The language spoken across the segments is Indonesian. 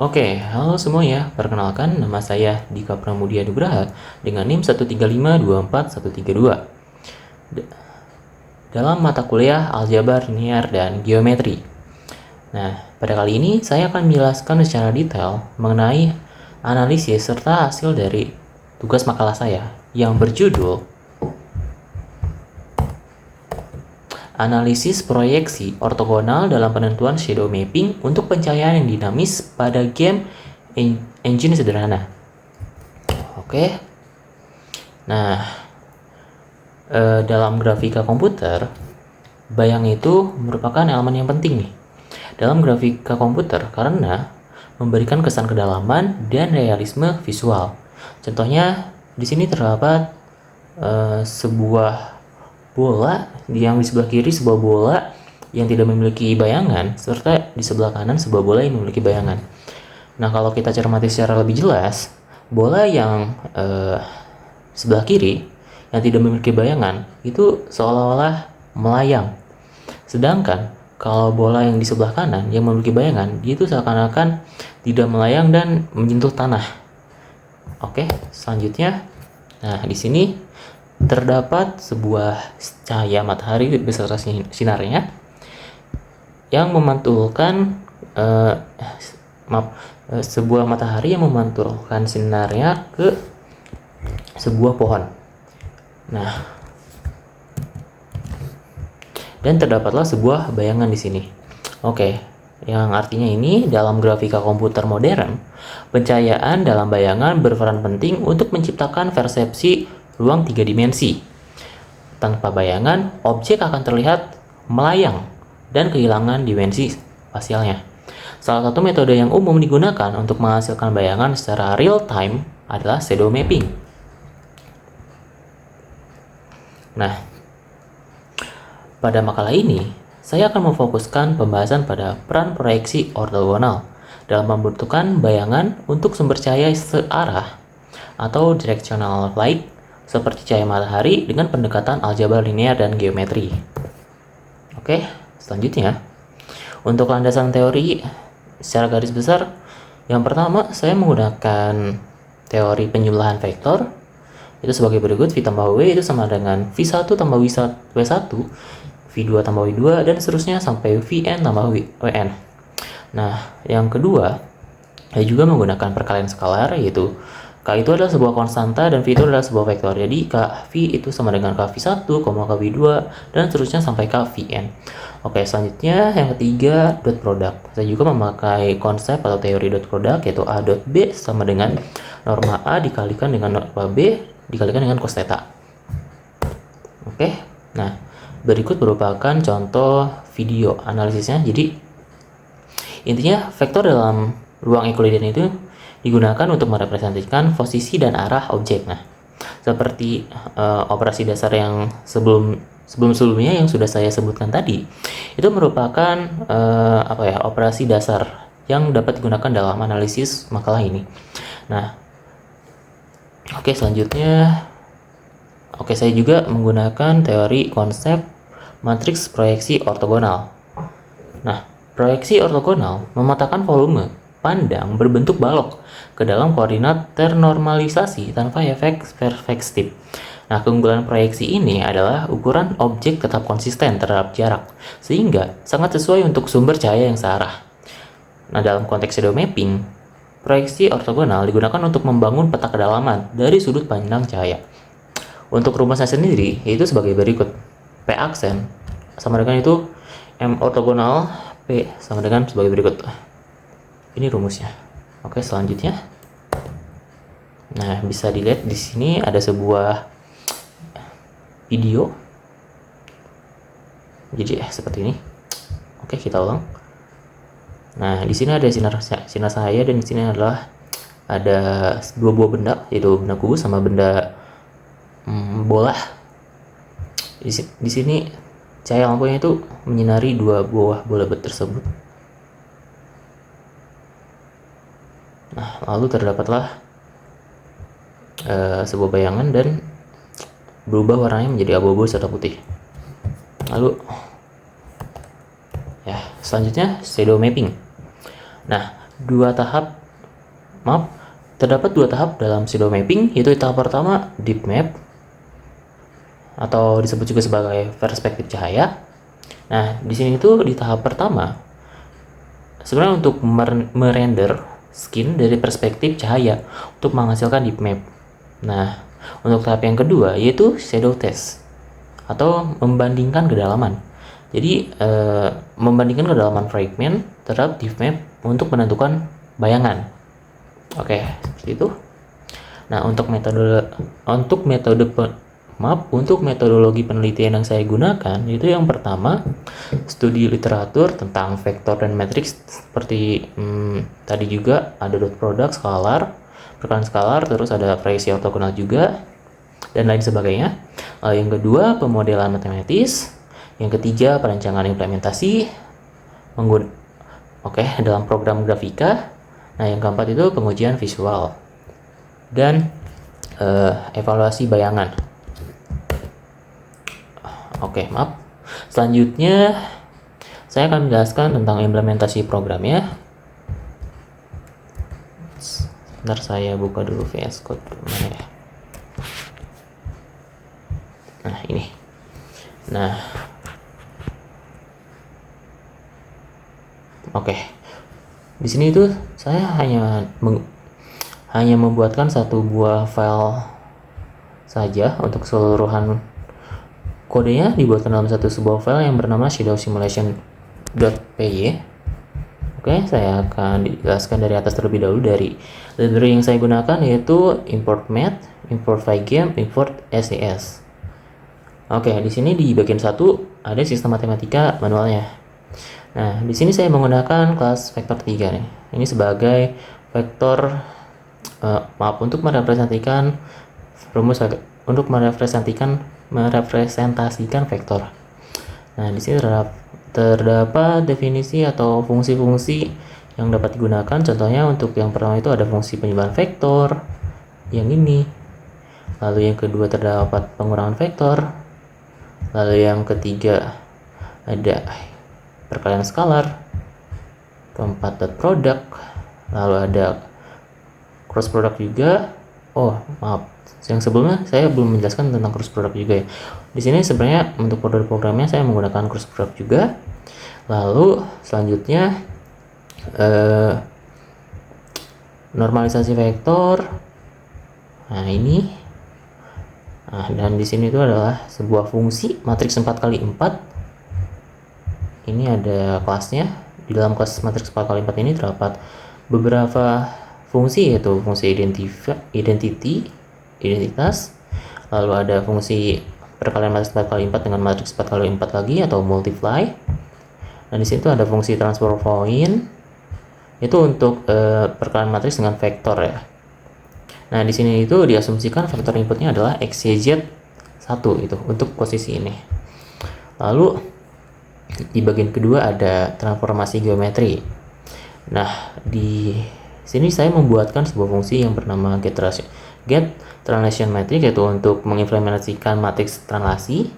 Oke, halo semuanya. Perkenalkan, nama saya Dika Pramudia Nugraha dengan NIM 135241132 dalam mata kuliah Aljabar Linear dan Geometri. Nah, pada kali ini saya akan menjelaskan secara detail mengenai analisis serta hasil dari tugas makalah saya yang berjudul Analisis proyeksi ortogonal dalam penentuan shadow mapping untuk pencahayaan yang dinamis pada game engine sederhana. Oke. Nah, dalam grafika komputer, bayang itu merupakan elemen yang penting nih dalam grafika komputer karena memberikan kesan kedalaman dan realisme visual. Contohnya di sini terdapat sebuah bola yang di sebelah kiri sebuah bola yang tidak memiliki bayangan serta di sebelah kanan sebuah bola yang memiliki bayangan. Nah, kalau kita cermati secara lebih jelas, bola yang sebelah kiri yang tidak memiliki bayangan itu seolah-olah melayang. Sedangkan kalau bola yang di sebelah kanan yang memiliki bayangan, dia itu seakan-akan tidak melayang dan menyentuh tanah. Oke, selanjutnya, nah di sini terdapat sebuah cahaya matahari beserta sinarnya yang memantulkan sebuah matahari yang memantulkan sinarnya ke sebuah pohon. Nah, dan terdapatlah sebuah bayangan di sini. Oke, yang artinya ini dalam grafika komputer modern, pencahayaan dalam bayangan berperan penting untuk menciptakan persepsi ruang 3 dimensi. Tanpa bayangan, objek akan terlihat melayang dan kehilangan dimensi spasialnya. Salah satu metode yang umum digunakan untuk menghasilkan bayangan secara real time adalah shadow mapping. Nah, pada makalah ini, saya akan memfokuskan pembahasan pada peran proyeksi ortogonal dalam membentukkan bayangan untuk sumber cahaya searah atau directional light seperti cahaya matahari dengan pendekatan aljabar linear dan geometri. Oke, selanjutnya untuk landasan teori secara garis besar, yang pertama saya menggunakan teori penjumlahan vektor itu sebagai berikut. V tambah W itu sama dengan V1 tambah W1, V2 tambah W2 dan seterusnya sampai Vn tambah Wn. Nah, yang kedua saya juga menggunakan perkalian skalar, yaitu K itu adalah sebuah konstanta dan V itu adalah sebuah vektor. Jadi V itu sama dengan KV1, KV2 dan seterusnya sampai KVN. Oke, selanjutnya yang ketiga dot product. Saya juga memakai konsep atau teori dot product, yaitu A dot B sama dengan norma A dikalikan dengan norma B dikalikan dengan cos theta. Oke, nah berikut merupakan contoh video analisisnya. Jadi intinya vektor dalam ruang Euclidean itu digunakan untuk merepresentasikan posisi dan arah objek. Nah, seperti operasi dasar yang sebelumnya yang sudah saya sebutkan tadi, itu merupakan operasi dasar yang dapat digunakan dalam analisis makalah ini. Nah, oke, selanjutnya, saya juga menggunakan teori konsep matriks proyeksi ortogonal. Nah, proyeksi ortogonal memetakan volume pandang berbentuk balok ke dalam koordinat ternormalisasi tanpa efek perspektif. Nah, keunggulan proyeksi ini adalah ukuran objek tetap konsisten terhadap jarak, sehingga sangat sesuai untuk sumber cahaya yang searah. Nah, dalam konteks shadow mapping, proyeksi ortogonal digunakan untuk membangun peta kedalaman dari sudut pandang cahaya. Untuk rumusnya sendiri, yaitu sebagai berikut. P aksen sama dengan itu M ortogonal P sama dengan sebagai berikut. Ini rumusnya. Oke, selanjutnya. Nah, bisa dilihat di sini ada sebuah video. Jadi seperti ini. Oke, kita ulang. Nah, di sini ada sinar cahaya dan di sini adalah ada dua buah benda, yaitu benda kubus sama benda bola. Di sini cahaya lampunya itu menyinari dua buah bola tersebut. Nah, lalu terdapatlah sebuah bayangan dan berubah warnanya menjadi abu-abu serta putih. Lalu ya, selanjutnya shadow mapping. Nah, dua tahap, terdapat dua tahap dalam pseudo mapping, yaitu tahap pertama deep map atau disebut juga sebagai perspektif cahaya. Nah, di sini itu di tahap pertama sebenarnya untuk merender skin dari perspektif cahaya untuk menghasilkan deep map. Nah, untuk tahap yang kedua yaitu shadow test atau membandingkan kedalaman. Jadi membandingkan kedalaman fragment terhadap deep map untuk menentukan bayangan. Oke, seperti itu. Nah, untuk metodologi penelitian yang saya gunakan itu yang pertama studi literatur tentang vektor dan matriks seperti tadi juga ada dot product, scalar, perkalian scalar, terus ada proyeksi ortogonal juga dan lain sebagainya. Yang kedua pemodelan matematis, yang ketiga perancangan implementasi dalam program grafika. Nah, yang keempat itu pengujian visual dan evaluasi bayangan. Selanjutnya saya akan menjelaskan tentang implementasi programnya. Sebentar, saya buka dulu VS Code mana ya. Nah, ini. Nah, di sini itu saya hanya membuatkan satu buah file saja untuk keseluruhan kodenya dibuatkan dalam sebuah file yang bernama shadowsimulation.py. Saya akan dijelaskan dari atas terlebih dahulu. Dari library yang saya gunakan yaitu import math, import pygame, import ses. Di sini di bagian 1 ada sistem matematika manualnya. Nah, di sini saya menggunakan kelas vektor 3 nih. Ini sebagai vektor untuk merepresentasikan vektor. Nah, di sini terdapat definisi atau fungsi-fungsi yang dapat digunakan. Contohnya untuk yang pertama itu ada fungsi penyimpangan vektor yang ini. Lalu yang kedua terdapat pengurangan vektor. Lalu yang ketiga ada perkalian skalar. Keempat dot product. Lalu ada cross product juga. Yang sebelumnya saya belum menjelaskan tentang cross product juga ya. Di sini sebenarnya untuk kode programnya saya menggunakan cross product juga. Lalu selanjutnya normalisasi vektor. Nah, ini. Dan di sini itu adalah sebuah fungsi matriks 4x4. Ini ada kelasnya. Di dalam kelas matriks 4x4 ini terdapat beberapa fungsi, yaitu fungsi identitas, lalu ada fungsi perkalian matriks 4x4 dengan matriks 4x4 lagi atau multiply. Dan di situ ada fungsi transfer point, itu untuk perkalian matriks dengan vektor ya. Nah, di sini itu diasumsikan vektor inputnya adalah XYZ1 itu untuk posisi ini. Lalu di bagian kedua ada transformasi geometri. Nah, di sini saya membuatkan sebuah fungsi yang bernama get translation matrix, yaitu untuk mengimplementasikan matriks translasi.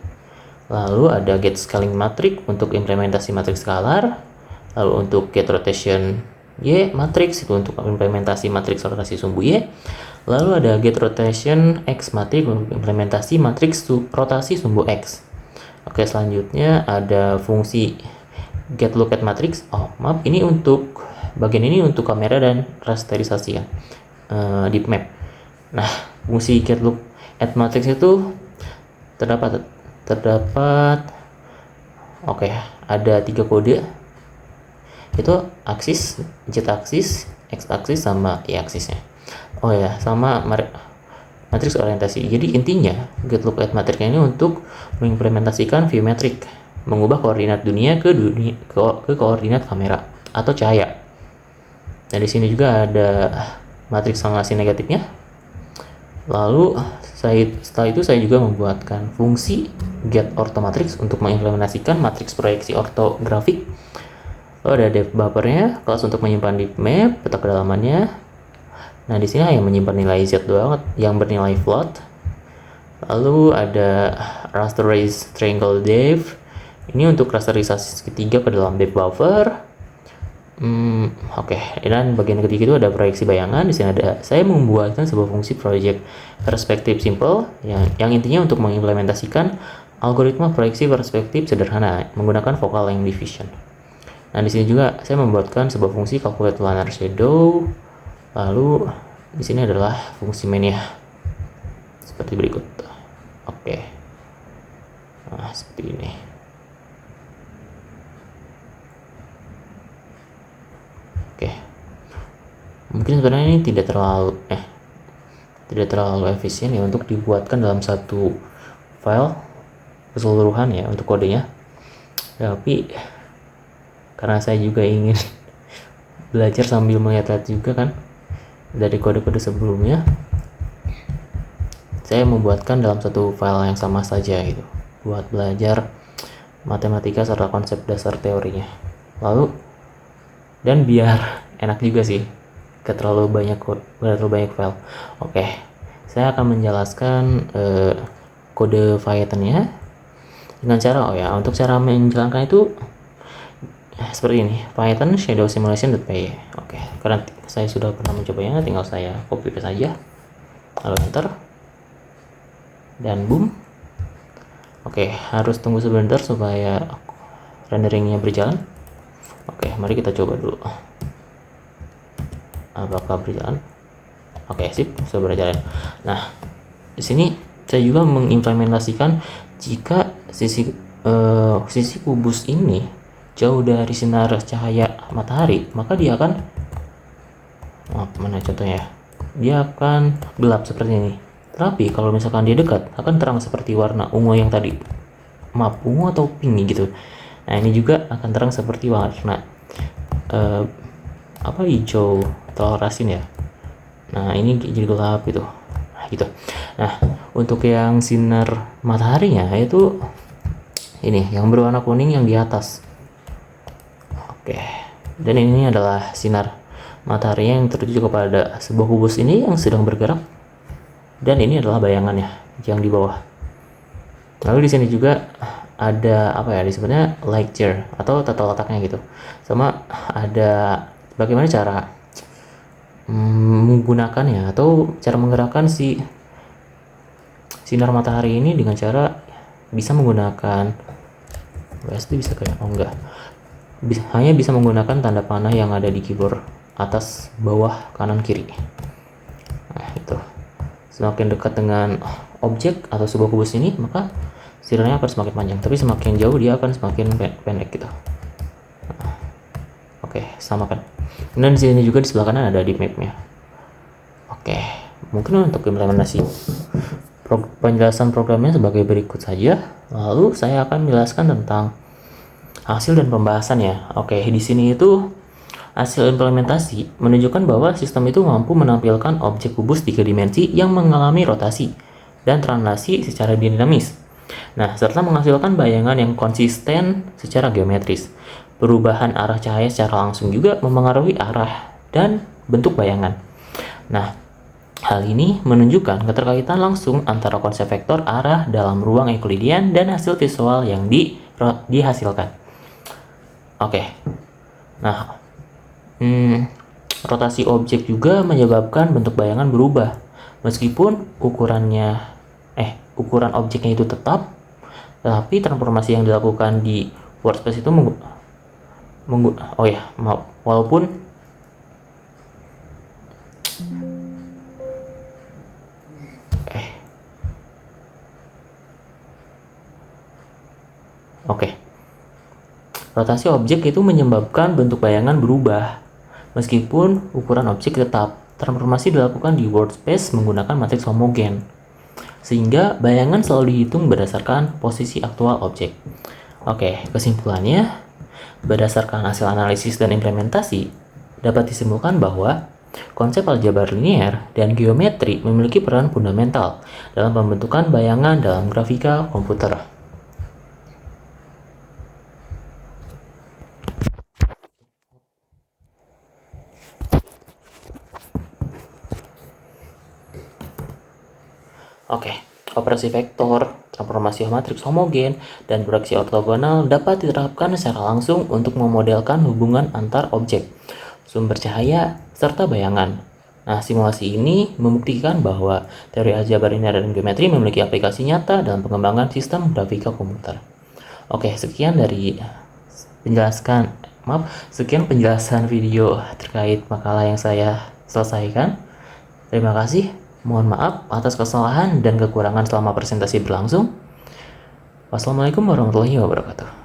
Lalu ada get scaling matrix untuk implementasi matriks skalar. Lalu untuk get rotation Y matrix itu untuk implementasi matriks rotasi sumbu Y. Lalu ada get rotation X matrix untuk implementasi matriks rotasi sumbu X. Selanjutnya ada fungsi get look at matrix. Ini untuk bagian ini untuk kamera dan rasterisasi ya, deep map. Nah, fungsi get look at matrix itu terdapat ada 3 kode, itu aksis, z aksis, x aksis, sama y aksisnya. Sama matriks orientasi. Jadi intinya get look at matrix ini untuk mengimplementasikan view metric, mengubah koordinat dunia ke koordinat kamera atau cahaya. Dan di sini juga ada matriks translasi negatifnya. Lalu setelah itu saya juga membuatkan fungsi get ortho matrix untuk mengimplementasikan matriks proyeksi ortografik. Lalu ada depth buffernya, kelas untuk menyimpan deep map, peta kedalamannya. Nah, di sini hanya menyimpan nilai z doang yang bernilai float. Lalu ada rasterize triangle depth. Ini untuk rasterisasi segitiga ke dalam depth buffer. Oke. Dan bagian ketiga itu ada proyeksi bayangan. Di sini ada saya membuatkan sebuah fungsi project perspektif simple yang intinya untuk mengimplementasikan algoritma proyeksi perspektif sederhana menggunakan focal length division. Nah, di sini juga saya membuatkan sebuah fungsi calculate planar shadow. Lalu di sini adalah fungsi mainnya seperti berikut. Oke. Nah, seperti ini. Oke. Mungkin sebenarnya ini tidak terlalu efisien ya untuk dibuatkan dalam satu file keseluruhan ya untuk kodenya. Tapi karena saya juga ingin belajar sambil melihat juga kan dari kode-kode sebelumnya, saya membuatkan dalam satu file yang sama saja gitu buat belajar matematika serta konsep dasar teorinya. Lalu dan biar enak juga sih, gak terlalu banyak file. Oke, saya akan menjelaskan kode Python-nya dengan cara untuk cara menjalankan itu seperti ini, Python shadow simulation.py. Oke, karena saya sudah pernah mencobanya, tinggal saya copy paste saja, lalu enter, dan boom. Oke, harus tunggu sebentar supaya renderingnya berjalan. Oke, mari kita coba dulu apakah berjalan. Oke, sip, sudah berjalan. Nah, di sini saya juga mengimplementasikan jika sisi kubus ini jauh dari sinar cahaya matahari, maka dia akan mana contohnya? Dia akan gelap seperti ini. Tapi kalau misalkan dia dekat, akan terang seperti warna ungu yang tadi. Maaf, ungu atau pink gitu. Nah, ini juga akan terang seperti warna hijau telur asin ya. Nah, ini jadi gelap gitu. Nah, gitu. Nah, untuk yang sinar mataharinya itu ini yang berwarna kuning yang di atas. Oke. Dan ini adalah sinar matahari yang tertuju kepada sebuah kubus ini yang sedang bergerak. Dan ini adalah bayangannya yang di bawah. Lalu di sini juga ada disebutnya light chair atau tata letaknya gitu. Sama ada bagaimana cara menggunakannya atau cara menggerakkan si sinar matahari ini dengan cara bisa menggunakan bisa kayak hanya bisa menggunakan tanda panah yang ada di keyboard atas, bawah, kanan, kiri. Nah, itu. Semakin dekat dengan objek atau sebuah kubus ini, maka sinarnya akan semakin panjang, tapi semakin jauh dia akan semakin pendek gitu. Nah, oke, sama kan. Dan di sini juga di sebelah kanan ada di mapnya. Oke, mungkin untuk implementasi penjelasan programnya sebagai berikut saja. Lalu saya akan menjelaskan tentang hasil dan pembahasan ya. Oke, di sini itu hasil implementasi menunjukkan bahwa sistem itu mampu menampilkan objek kubus 3 dimensi yang mengalami rotasi dan translasi secara dinamis. Nah, serta menghasilkan bayangan yang konsisten secara geometris. Perubahan arah cahaya secara langsung juga mempengaruhi arah dan bentuk bayangan. Nah, hal ini menunjukkan keterkaitan langsung antara konsep vektor arah dalam ruang Euclidean dan hasil visual yang dihasilkan. Oke. Nah, rotasi objek juga menyebabkan bentuk bayangan berubah. Meskipun ukuran objeknya itu tetap, tapi transformasi yang dilakukan di workspace itu walaupun rotasi objek itu menyebabkan bentuk bayangan berubah. Meskipun ukuran objek tetap, transformasi dilakukan di workspace menggunakan matriks homogen, sehingga bayangan selalu dihitung berdasarkan posisi aktual objek. Oke, kesimpulannya, berdasarkan hasil analisis dan implementasi, dapat disimpulkan bahwa konsep aljabar linear dan geometri memiliki peran fundamental dalam pembentukan bayangan dalam grafika komputer. Oke, operasi vektor transformasi matriks homogen, dan proyeksi ortogonal dapat diterapkan secara langsung untuk memodelkan hubungan antar objek, sumber cahaya, serta bayangan. Nah, simulasi ini membuktikan bahwa teori aljabar linear dan geometri memiliki aplikasi nyata dalam pengembangan sistem grafika komputer. Oke, sekian penjelasan video terkait makalah yang saya selesaikan. Terima kasih. Mohon maaf atas kesalahan dan kekurangan selama presentasi berlangsung. Wassalamualaikum warahmatullahi wabarakatuh.